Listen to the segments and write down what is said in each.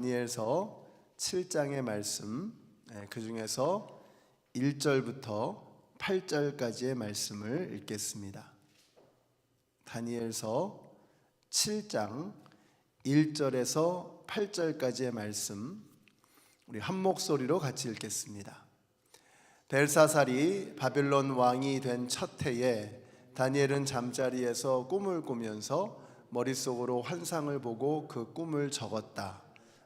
다니엘서 7장의 말씀, 그 중에서 1절부터 8절까지의 말씀을 읽겠습니다. 다니엘서 7장 1절에서 8절까지의 말씀, 우리 한 목소리로 같이 읽겠습니다. 벨사살이 바벨론 왕이 된 첫 해에 다니엘은 잠자리에서 꿈을 꾸면서 머릿속으로 환상을 보고 그 꿈을 적었다.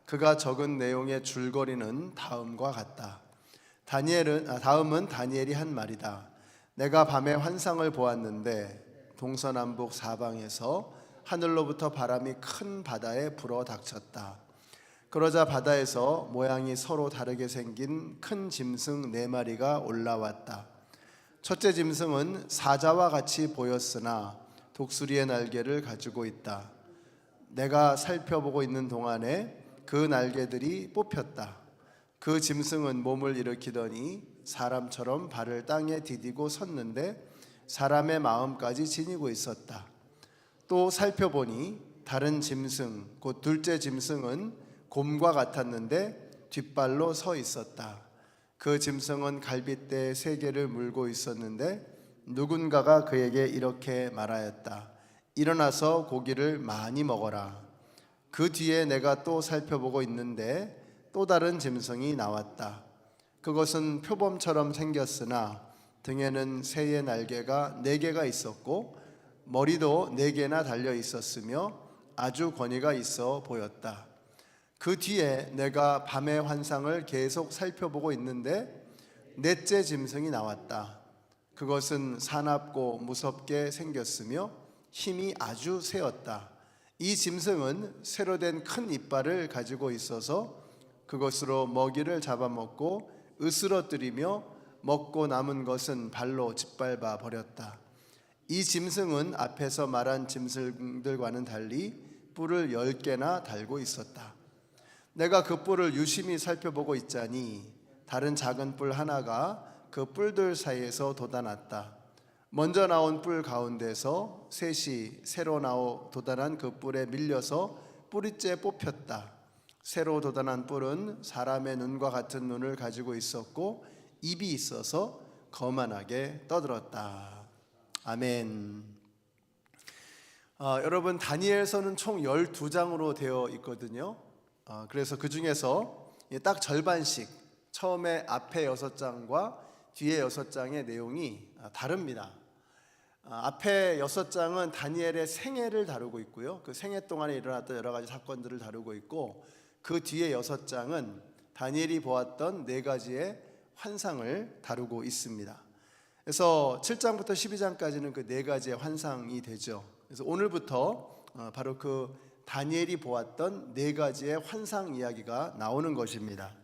그가 적은 내용의 줄거리는 다음과 같다. 다음은 다니엘이 한 말이다. 내가 밤에 환상을 보았는데 동서남북 사방에서 하늘로부터 바람이 큰 바다에 불어 닥쳤다. 그러자 바다에서 모양이 서로 다르게 생긴 큰 짐승 4마리가 올라왔다. 첫째 짐승은 사자와 같이 보였으나 독수리의 날개를 가지고 있다. 내가 살펴보고 있는 동안에 그 날개들이 뽑혔다. 그 짐승은 몸을 일으키더니 사람처럼 발을 땅에 디디고 섰는데 사람의 마음까지 지니고 있었다. 또 살펴보니 다른 짐승, 곧 둘째 짐승은 곰과 같았는데 뒷발로 서 있었다. 그 짐승은 갈빗대 3개를 물고 있었는데 누군가가 그에게 이렇게 말하였다. 일어나서 고기를 많이 먹어라. 그 뒤에 내가 또 살펴보고 있는데 또 다른 짐승이 나왔다. 그것은 표범처럼 생겼으나 등에는 새의 날개가 4개가 있었고 머리도 4개나 달려 있었으며 아주 권위가 있어 보였다. 그 뒤에 내가 밤의 환상을 계속 살펴보고 있는데 넷째 짐승이 나왔다. 그것은 사납고 무섭게 생겼으며 힘이 아주 세었다. 이 짐승은 새로 된 큰 이빨을 가지고 있어서 그것으로 먹이를 잡아먹고 으스러뜨리며 먹고 남은 것은 발로 짓밟아 버렸다. 이 짐승은 앞에서 말한 짐승들과는 달리 뿔을 10개나 달고 있었다. 내가 그 뿔을 유심히 살펴보고 있자니 다른 작은 뿔 하나가 그 뿔들 사이에서 돋아났다. 먼저 나온 뿔 가운데서 셋이 새로 돋아난 그 뿔에 밀려서 뿌리째 뽑혔다. 새로 돋아난 뿔은 사람의 눈과 같은 눈을 가지고 있었고 입이 있어서 거만하게 떠들었다. 아멘. 여러분, 다니엘서는 총 12장으로 되어 있거든요. 그래서 그 중에서 딱 절반씩, 처음에 앞에 6장과 뒤에 6장의 내용이 다릅니다. 앞에 6장은 다니엘의 생애를 다루고 있고요. 그 생애 동안에 일어났던 여러 가지 사건들을 다루고 있고, 그 뒤에 6장은 다니엘이 보았던 4가지의 환상을 다루고 있습니다. 그래서 7장부터 12장까지는 그 4가지의 환상이 되죠. 그래서 오늘부터 바로 그 다니엘이 보았던 4가지의 환상 이야기가 나오는 것입니다.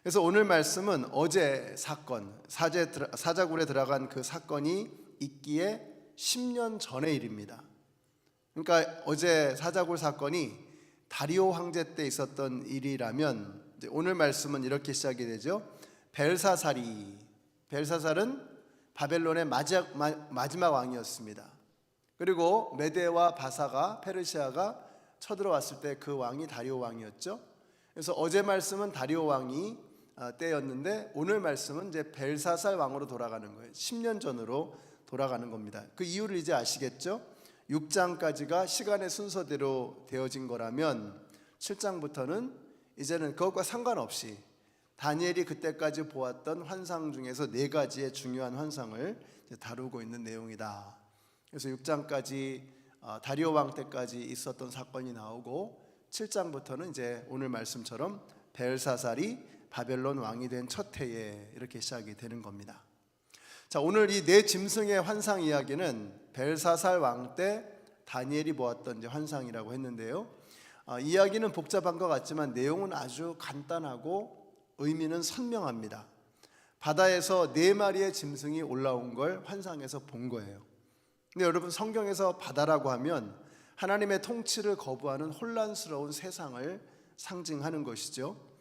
그래서 오늘 말씀은 어제 사건, 사자굴에 들어간 그 사건이 있기에 10년 전의 일입니다. 그러니까 어제 사자굴 사건이 다리오 황제 때 있었던 일이라면 오늘 말씀은 이렇게 시작이 되죠. 벨사살은 바벨론의 마지막 왕이었습니다. 그리고 메데와 바사가, 페르시아가 쳐들어왔을 때 그 왕이 다리오 왕이었죠. 그래서 어제 말씀은 다리오 왕이 때였는데 오늘 말씀은 이제 벨사살 왕으로 돌아가는 거예요. 10년 전으로 돌아가는 겁니다. 그 이유를 이제 아시겠죠? 6장까지가 시간의 순서대로 되어진 거라면 7장부터는 이제는 그것과 상관없이 다니엘이 그때까지 보았던 환상 중에서 4가지의 중요한 환상을 다루고 있는 내용이다. 그래서 6장까지 다리오 왕 때까지 있었던 사건이 나오고 7장부터는 이제 오늘 말씀처럼 벨사살이 바벨론 왕이 된 첫 해에 이렇게 시작이 되는 겁니다. 자, 오늘 이 4 짐승의 환상 이야기는 벨사살 왕 때 다니엘이 보았던 이제 환상이라고 했는데요. 이야기는 복잡한 것 같지만 내용은 아주 간단하고 의미는 선명합니다. 바다에서 4마리의 짐승이 올라온 걸 환상에서 본 거예요. 근데 여러분, 성경에서 바다라고 하면 하나님의 통치를 거부하는 혼란스러운 세상을 상징하는 것이죠.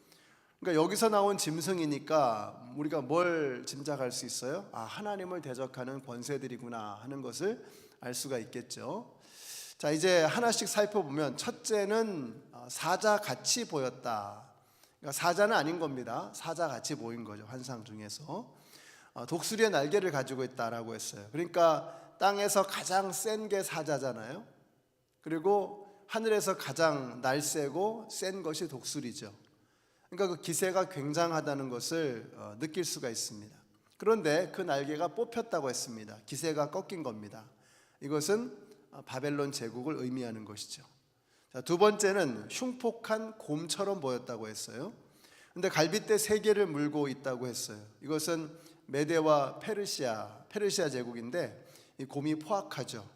그러니까 여기서 나온 짐승이니까 우리가 뭘 짐작할 수 있어요? 하나님을 대적하는 권세들이구나 하는 것을 알 수가 있겠죠. 자, 이제 하나씩 살펴보면 첫째는 사자같이 보였다. 그러니까 사자는 아닌 겁니다. 사자같이 보인 거죠. 환상 중에서 독수리의 날개를 가지고 있다라고 했어요. 그러니까 땅에서 가장 센 게 사자잖아요. 그리고 하늘에서 가장 날쌔고 센 것이 독수리죠. 그러니까 그 기세가 굉장하다는 것을 느낄 수가 있습니다. 그런데 그 날개가 뽑혔다고 했습니다. 기세가 꺾인 겁니다. 이것은 바벨론 제국을 의미하는 것이죠. 자, 두 번째는 흉폭한 곰처럼 보였다고 했어요. 그런데 갈빗대 3개를 물고 있다고 했어요. 이것은 메데와 페르시아 제국인데 이 곰이 포악하죠.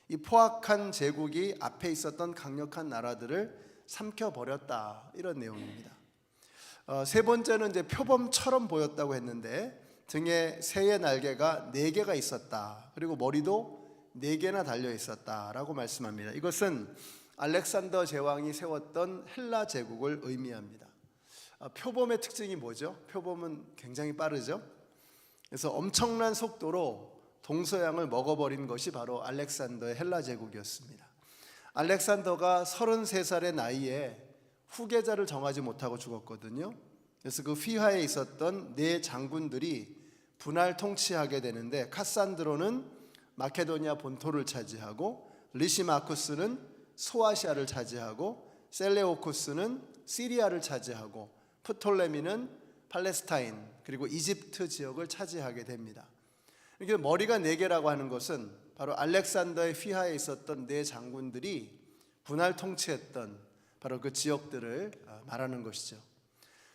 이 포악한 제국이 앞에 있었던 강력한 나라들을 삼켜버렸다, 이런 내용입니다. 세 번째는 이제 표범처럼 보였다고 했는데 등에 새의 날개가 4개가 있었다. 그리고 머리도 4개나 달려 있었다라고 말씀합니다. 이것은 알렉산더 제왕이 세웠던 헬라 제국을 의미합니다. 표범의 특징이 뭐죠? 표범은 굉장히 빠르죠. 그래서 엄청난 속도로 동서양을 먹어버린 것이 바로 알렉산더의 헬라 제국이었습니다. 알렉산더가 33살의 나이에 후계자를 정하지 못하고 죽었거든요. 그래서 그 휘하에 있었던 4 장군들이 분할 통치하게 되는데, 카산드로는 마케도니아 본토를 차지하고, 리시마쿠스는 소아시아를 차지하고, 셀레오쿠스는 시리아를 차지하고, 프톨레미는 팔레스타인 그리고 이집트 지역을 차지하게 됩니다. 이게 머리가 4개라고 하는 것은 바로 알렉산더의 휘하에 있었던 4 장군들이 분할 통치했던 바로 그 지역들을 말하는 것이죠.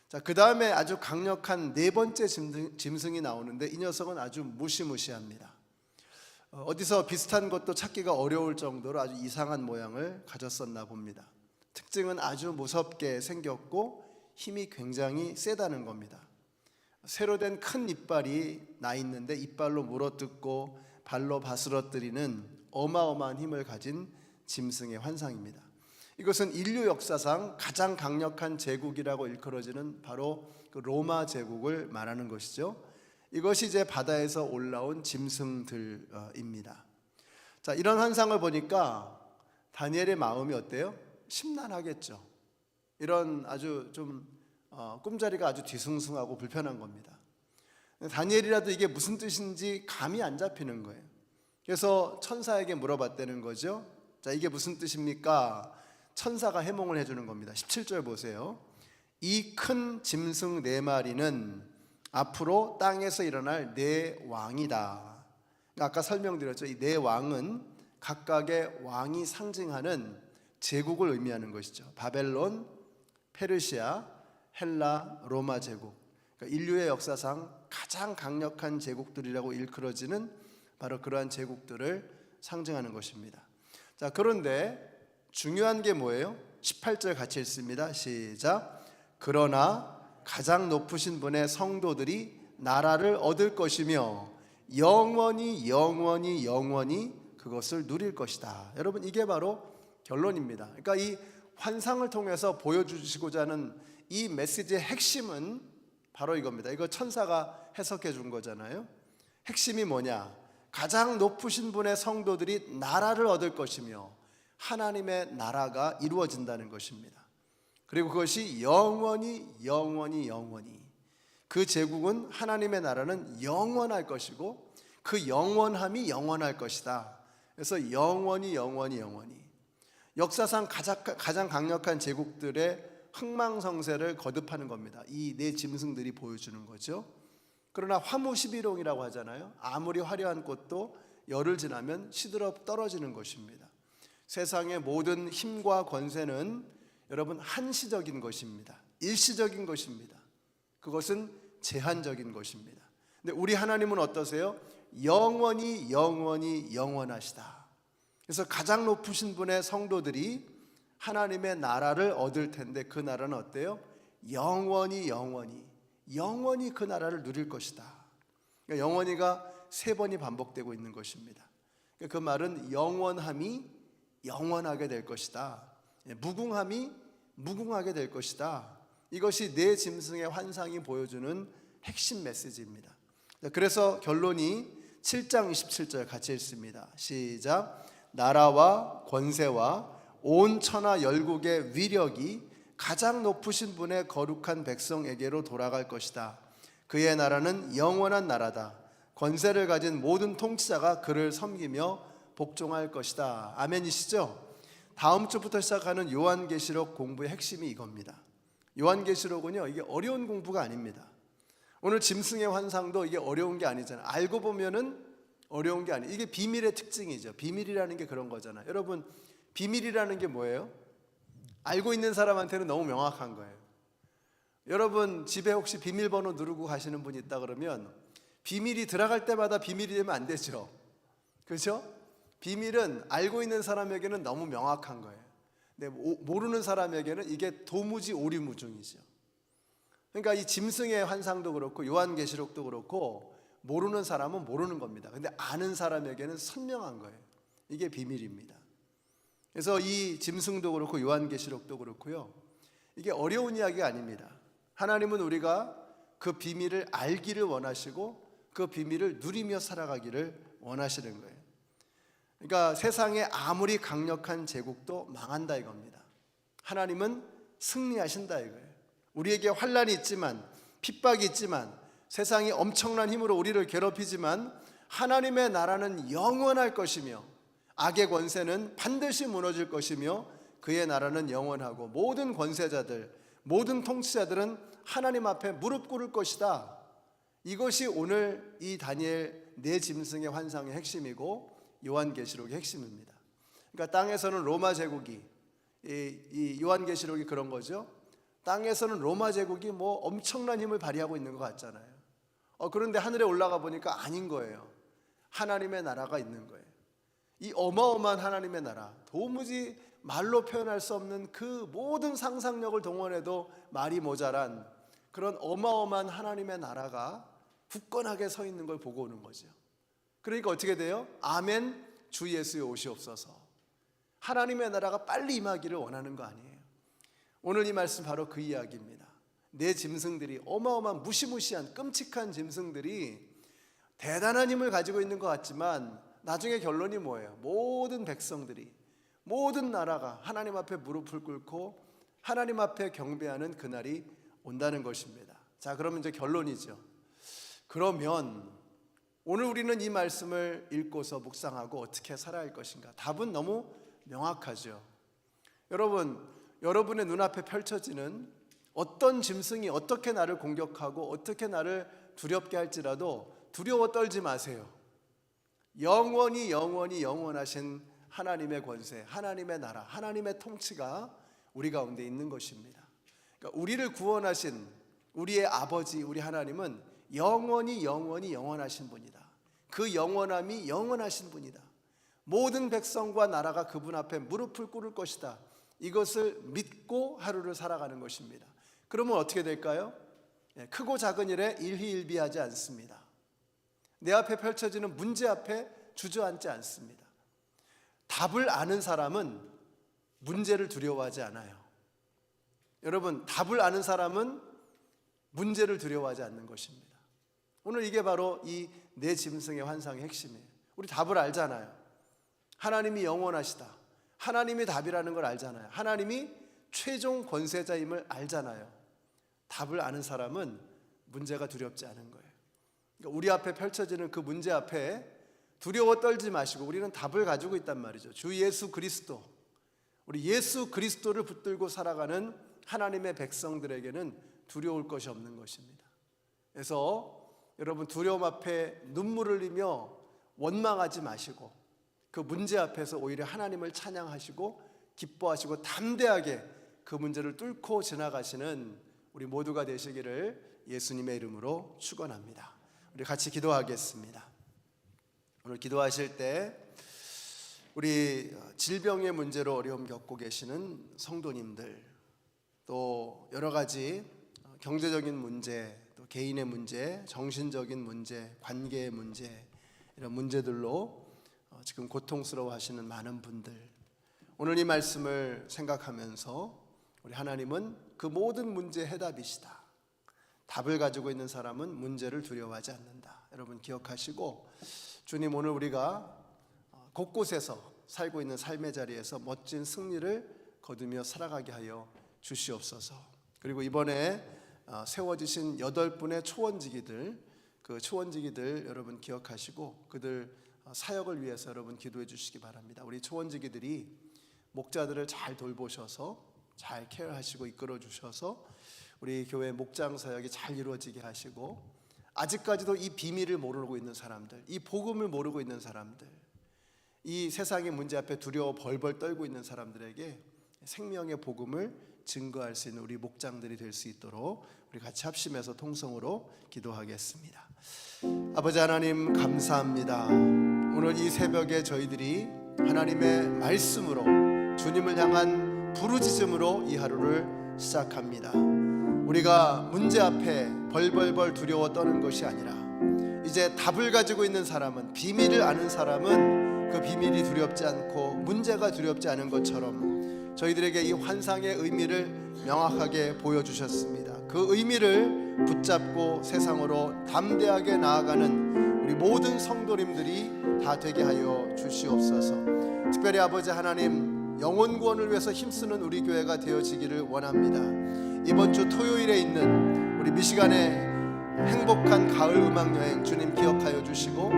자, 그 다음에 아주 강력한 4번째 짐승이 나오는데 이 녀석은 아주 무시무시합니다. 어디서 비슷한 것도 찾기가 어려울 정도로 아주 이상한 모양을 가졌었나 봅니다. 특징은 아주 무섭게 생겼고 힘이 굉장히 세다는 겁니다. 새로 된 큰 이빨이 나 있는데 이빨로 물어뜯고 발로 바스러뜨리는 어마어마한 힘을 가진 짐승의 환상입니다. 이것은 인류 역사상 가장 강력한 제국이라고 일컬어지는 바로 그 로마 제국을 말하는 것이죠. 이것이 이제 바다에서 올라온 짐승들입니다. 자, 이런 환상을 보니까 다니엘의 마음이 어때요? 심란하겠죠. 이런 아주 좀 꿈자리가 아주 뒤숭숭하고 불편한 겁니다. 다니엘이라도 이게 무슨 뜻인지 감이 안 잡히는 거예요. 그래서 천사에게 물어봤다는 거죠. 자, 이게 무슨 뜻입니까? 천사가 해몽을 해주는 겁니다. 17절 보세요. 이 큰 짐승 4마리는 앞으로 땅에서 일어날 4왕이다. 아까 설명드렸죠. 이 4왕은 각각의 왕이 상징하는 제국을 의미하는 것이죠. 바벨론, 페르시아, 헬라, 로마 제국. 그러니까 인류의 역사상 가장 강력한 제국들이라고 일컬어지는 바로 그러한 제국들을 상징하는 것입니다. 자, 그런데 중요한 게 뭐예요? 18절 같이 읽습니다. 시작. 그러나 가장 높으신 분의 성도들이 나라를 얻을 것이며 영원히 그것을 누릴 것이다. 여러분, 이게 바로 결론입니다. 그러니까 이 환상을 통해서 보여주시고자 하는 이 메시지의 핵심은 바로 이겁니다. 이거 천사가 해석해 준 거잖아요. 핵심이 뭐냐? 가장 높으신 분의 성도들이 나라를 얻을 것이며 하나님의 나라가 이루어진다는 것입니다. 그리고 그것이 영원히 그 제국은, 하나님의 나라는 영원할 것이고 그 영원함이 영원할 것이다. 그래서 영원히 역사상 가장 강력한 제국들의 흥망성쇠를 거듭하는 겁니다. 이 4 짐승들이 보여주는 거죠. 그러나 화무시비롱이라고 하잖아요. 아무리 화려한 꽃도 열을 지나면 시들어 떨어지는 것입니다. 세상의 모든 힘과 권세는 여러분 한시적인 것입니다. 일시적인 것입니다. 그것은 제한적인 것입니다. 근데 우리 하나님은 어떠세요? 영원히 영원하시다. 그래서 가장 높으신 분의 성도들이 하나님의 나라를 얻을 텐데 그 나라는 어때요? 영원히 그 나라를 누릴 것이다. 그러니까 영원히가 3번이 반복되고 있는 것입니다. 그 말은 영원함이 영원하게 될 것이다. 무궁함이 무궁하게 될 것이다. 이것이 4 짐승의 환상이 보여주는 핵심 메시지입니다. 그래서 결론이 7장 27절 같이 읽습니다. 시작. 나라와 권세와 온 천하 열국의 위력이 가장 높으신 분의 거룩한 백성에게로 돌아갈 것이다. 그의 나라는 영원한 나라다. 권세를 가진 모든 통치자가 그를 섬기며 복종할 것이다. 아멘이시죠? 다음 주부터 시작하는 요한계시록 공부의 핵심이 이겁니다. 요한계시록은요, 이게 어려운 공부가 아닙니다. 오늘 짐승의 환상도 이게 어려운 게 아니잖아요. 알고 보면은 어려운 게 아니에요. 이게 비밀의 특징이죠. 비밀이라는 게 그런 거잖아요. 여러분, 비밀이라는 게 뭐예요? 알고 있는 사람한테는 너무 명확한 거예요. 여러분 집에 혹시 비밀번호 누르고 가시는 분이 있다 그러면 비밀이 들어갈 때마다 비밀이 되면 안 되죠. 그렇죠? 비밀은 알고 있는 사람에게는 너무 명확한 거예요. 근데 모르는 사람에게는 이게 도무지 오리무중이죠. 그러니까 이 짐승의 환상도 그렇고 요한계시록도 그렇고 모르는 사람은 모르는 겁니다. 근데 아는 사람에게는 선명한 거예요. 이게 비밀입니다. 그래서 이 짐승도 그렇고 요한계시록도 그렇고요, 이게 어려운 이야기가 아닙니다. 하나님은 우리가 그 비밀을 알기를 원하시고 그 비밀을 누리며 살아가기를 원하시는 거예요. 그러니까 세상에 아무리 강력한 제국도 망한다 이겁니다. 하나님은 승리하신다 이거예요. 우리에게 환난이 있지만, 핍박이 있지만, 세상이 엄청난 힘으로 우리를 괴롭히지만 하나님의 나라는 영원할 것이며 악의 권세는 반드시 무너질 것이며 그의 나라는 영원하고 모든 권세자들, 모든 통치자들은 하나님 앞에 무릎 꿇을 것이다. 이것이 오늘 이 다니엘 네 짐승의 환상의 핵심이고 요한계시록의 핵심입니다. 그러니까 땅에서는 로마 제국이, 이 요한계시록이 그런 거죠. 땅에서는 로마 제국이 뭐 엄청난 힘을 발휘하고 있는 것 같잖아요. 그런데 하늘에 올라가 보니까 아닌 거예요. 하나님의 나라가 있는 거예요. 이 어마어마한 하나님의 나라, 도무지 말로 표현할 수 없는 그 모든 상상력을 동원해도 말이 모자란 그런 어마어마한 하나님의 나라가 굳건하게 서 있는 걸 보고 오는 거죠. 그러니까 어떻게 돼요? 아멘, 주 예수의 오시옵소서. 하나님의 나라가 빨리 임하기를 원하는 거 아니에요. 오늘 이 말씀 바로 그 이야기입니다. 내 짐승들이, 어마어마한 무시무시한 끔찍한 짐승들이 대단한 힘을 가지고 있는 것 같지만 나중에 결론이 뭐예요? 모든 백성들이, 모든 나라가 하나님 앞에 무릎을 꿇고 하나님 앞에 경배하는 그날이 온다는 것입니다. 자, 그러면 이제 결론이죠. 그러면 오늘 우리는 이 말씀을 읽고서 묵상하고 어떻게 살아야 할 것인가? 답은 너무 명확하죠. 여러분, 여러분의 눈앞에 펼쳐지는 어떤 짐승이 어떻게 나를 공격하고 어떻게 나를 두렵게 할지라도 두려워 떨지 마세요. 영원히 영원하신 하나님의 권세, 하나님의 나라, 하나님의 통치가 우리 가운데 있는 것입니다. 그러니까 우리를 구원하신 우리의 아버지, 우리 하나님은 영원히 영원하신 분이다. 그 영원함이 영원하신 분이다. 모든 백성과 나라가 그분 앞에 무릎을 꿇을 것이다. 이것을 믿고 하루를 살아가는 것입니다. 그러면 어떻게 될까요? 크고 작은 일에 일희일비하지 않습니다. 내 앞에 펼쳐지는 문제 앞에 주저앉지 않습니다. 답을 아는 사람은 문제를 두려워하지 않아요. 여러분, 답을 아는 사람은 문제를 두려워하지 않는 것입니다. 오늘 이게 바로 이 네 짐승의 환상의 핵심이에요. 우리 답을 알잖아요. 하나님이 영원하시다. 하나님이 답이라는 걸 알잖아요. 하나님이 최종 권세자임을 알잖아요. 답을 아는 사람은 문제가 두렵지 않은 거예요. 그러니까 우리 앞에 펼쳐지는 그 문제 앞에 두려워 떨지 마시고 우리는 답을 가지고 있단 말이죠. 주 예수 그리스도, 우리 예수 그리스도를 붙들고 살아가는 하나님의 백성들에게는 두려울 것이 없는 것입니다. 그래서 여러분, 두려움 앞에 눈물을 흘리며 원망하지 마시고 그 문제 앞에서 오히려 하나님을 찬양하시고 기뻐하시고 담대하게 그 문제를 뚫고 지나가시는 우리 모두가 되시기를 예수님의 이름으로 축원합니다. 우리 같이 기도하겠습니다. 오늘 기도하실 때 우리 질병의 문제로 어려움 겪고 계시는 성도님들, 또 여러 가지 경제적인 문제, 또 개인의 문제, 정신적인 문제, 관계의 문제, 이런 문제들로 지금 고통스러워 하시는 많은 분들, 오늘 이 말씀을 생각하면서 우리 하나님은 그 모든 문제의 해답이시다. 답을 가지고 있는 사람은 문제를 두려워하지 않는다. 여러분 기억하시고, 주님, 오늘 우리가 곳곳에서 살고 있는 삶의 자리에서 멋진 승리를 거두며 살아가게 하여 주시옵소서. 그리고 이번에 세워지신 8분의 초원지기들, 그 초원지기들 여러분 기억하시고 그들 사역을 위해서 여러분 기도해 주시기 바랍니다. 우리 초원지기들이 목자들을 잘 돌보셔서 잘 케어하시고 이끌어 주셔서 우리 교회 목장 사역이 잘 이루어지게 하시고, 아직까지도 이 비밀을 모르고 있는 사람들, 이 복음을 모르고 있는 사람들, 이 세상의 문제 앞에 두려워 벌벌 떨고 있는 사람들에게 생명의 복음을 증거할 수 있는 우리 목장들이 될 수 있도록 우리 같이 합심해서 통성으로 기도하겠습니다. 아버지 하나님, 감사합니다. 오늘 이 새벽에 저희들이 하나님의 말씀으로, 주님을 향한 부르짖음으로 이 하루를 시작합니다. 우리가 문제 앞에 벌벌벌 두려워 떠는 것이 아니라, 이제 답을 가지고 있는 사람은, 비밀을 아는 사람은 그 비밀이 두렵지 않고 문제가 두렵지 않은 것처럼 저희들에게 이 환상의 의미를 명확하게 보여주셨습니다. 그 의미를 붙잡고 세상으로 담대하게 나아가는 우리 모든 성도님들이 다 되게 하여 주시옵소서. 특별히 아버지 하나님, 영혼 구원을 위해서 힘쓰는 우리 교회가 되어지기를 원합니다. 이번 주 토요일에 있는 우리 미시간의 행복한 가을 음악여행, 주님 기억하여 주시고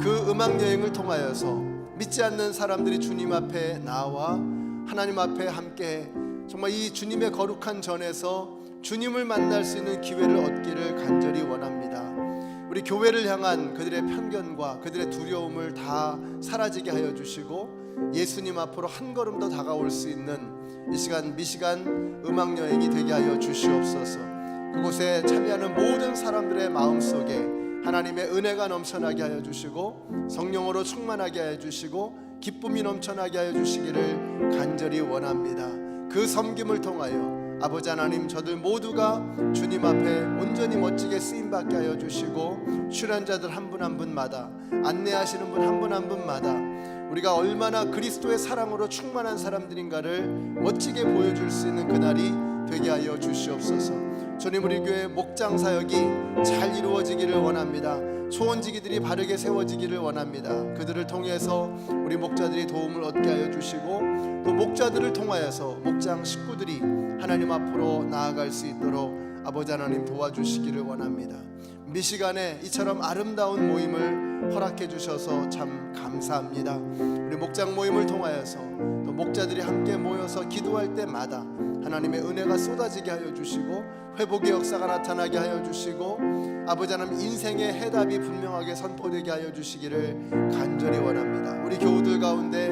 그 음악여행을 통하여서 믿지 않는 사람들이 주님 앞에 나와 하나님 앞에 함께 정말 이 주님의 거룩한 전에서 주님을 만날 수 있는 기회를 얻기를 간절히 원합니다. 우리 교회를 향한 그들의 편견과 그들의 두려움을 다 사라지게 하여 주시고 예수님 앞으로 한 걸음 더 다가올 수 있는 이 시간 미시간 음악여행이 되게 하여 주시옵소서. 그곳에 참여하는 모든 사람들의 마음속에 하나님의 은혜가 넘쳐나게 하여 주시고 성령으로 충만하게 하여 주시고 기쁨이 넘쳐나게 하여 주시기를 간절히 원합니다. 그 섬김을 통하여 아버지 하나님, 저들 모두가 주님 앞에 온전히 멋지게 쓰임받게 하여 주시고 출연자들 한 분 한 분마다, 안내하시는 분 한 분 한 분마다 우리가 얼마나 그리스도의 사랑으로 충만한 사람들인가를 멋지게 보여줄 수 있는 그날이 되게 하여 주시옵소서. 주님, 우리 교회 목장 사역이 잘 이루어지기를 원합니다. 초원지기들이 바르게 세워지기를 원합니다. 그들을 통해서 우리 목자들이 도움을 얻게 하여 주시고 또 목자들을 통하여서 목장 식구들이 하나님 앞으로 나아갈 수 있도록 아버지 하나님 도와주시기를 원합니다. 미시간에 이처럼 아름다운 모임을 허락해 주셔서 참 감사합니다. 우리 목장 모임을 통하여서 또 목자들이 함께 모여서 기도할 때마다 하나님의 은혜가 쏟아지게 하여 주시고 회복의 역사가 나타나게 하여 주시고 아버지 하나님, 인생의 해답이 분명하게 선포되게 하여 주시기를 간절히 원합니다. 우리 교우들 가운데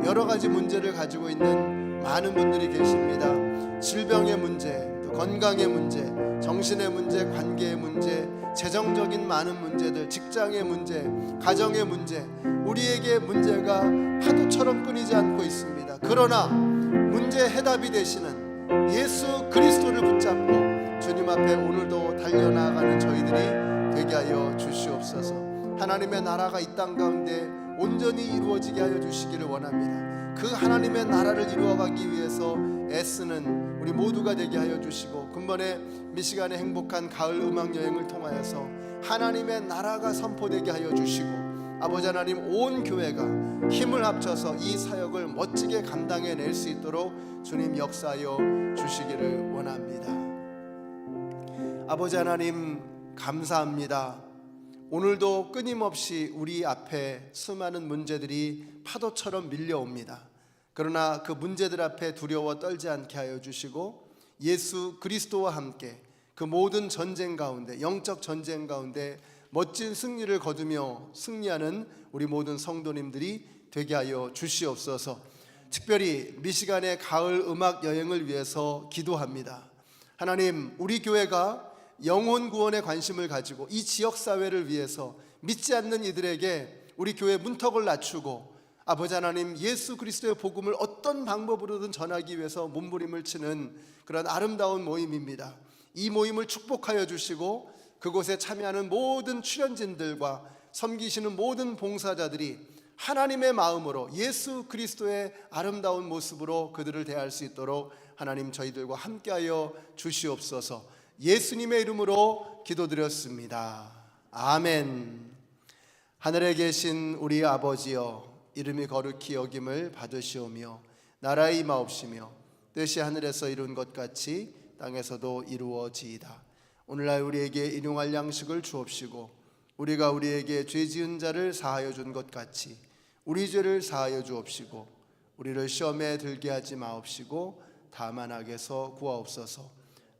여러 가지 문제를 가지고 있는 많은 분들이 계십니다. 질병의 문제, 또 건강의 문제, 정신의 문제, 관계의 문제, 재정적인 많은 문제들, 직장의 문제, 가정의 문제, 우리에게 문제가 파도처럼 끊이지 않고 있습니다. 그러나 문제의 해답이 되시는 예수 그리스도를 붙잡고 주님 앞에 오늘도 달려나가는 저희들이 되게 하여 주시옵소서. 하나님의 나라가 이 땅 가운데 온전히 이루어지게 하여 주시기를 원합니다. 그 하나님의 나라를 이루어가기 위해서 애쓰는 우리 모두가 되게 하여 주시고, 근본에 미시간의 행복한 가을 음악여행을 통하여서 하나님의 나라가 선포되게 하여 주시고 아버지 하나님, 온 교회가 힘을 합쳐서 이 사역을 멋지게 감당해낼 수 있도록 주님 역사하여 주시기를 원합니다. 아버지 하나님, 감사합니다. 오늘도 끊임없이 우리 앞에 수많은 문제들이 파도처럼 밀려옵니다. 그러나 그 문제들 앞에 두려워 떨지 않게 하여 주시고 예수 그리스도와 함께 그 모든 전쟁 가운데, 영적 전쟁 가운데 멋진 승리를 거두며 승리하는 우리 모든 성도님들이 되게 하여 주시옵소서. 특별히 미시간의 가을 음악 여행을 위해서 기도합니다. 하나님, 우리 교회가 영혼 구원에 관심을 가지고 이 지역 사회를 위해서 믿지 않는 이들에게 우리 교회 문턱을 낮추고 아버지 하나님, 예수 그리스도의 복음을 어떤 방법으로든 전하기 위해서 몸부림을 치는 그런 아름다운 모임입니다. 이 모임을 축복하여 주시고 그곳에 참여하는 모든 출연진들과 섬기시는 모든 봉사자들이 하나님의 마음으로 예수 그리스도의 아름다운 모습으로 그들을 대할 수 있도록 하나님, 저희들과 함께하여 주시옵소서. 예수님의 이름으로 기도드렸습니다. 아멘. 하늘에 계신 우리 아버지여, 이름이 거룩히 여김을 받으시오며 나라의 임하옵시며 뜻이 하늘에서 이룬 것 같이 땅에서도 이루어지이다. 오늘날 우리에게 일용할 양식을 주옵시고 우리가 우리에게 죄 지은 자를 사하여 준 것 같이 우리 죄를 사하여 주옵시고 우리를 시험에 들게 하지 마옵시고 다만 악에서 구하옵소서.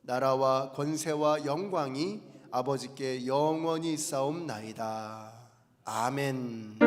나라와 권세와 영광이 아버지께 영원히 있사옵나이다. 아멘.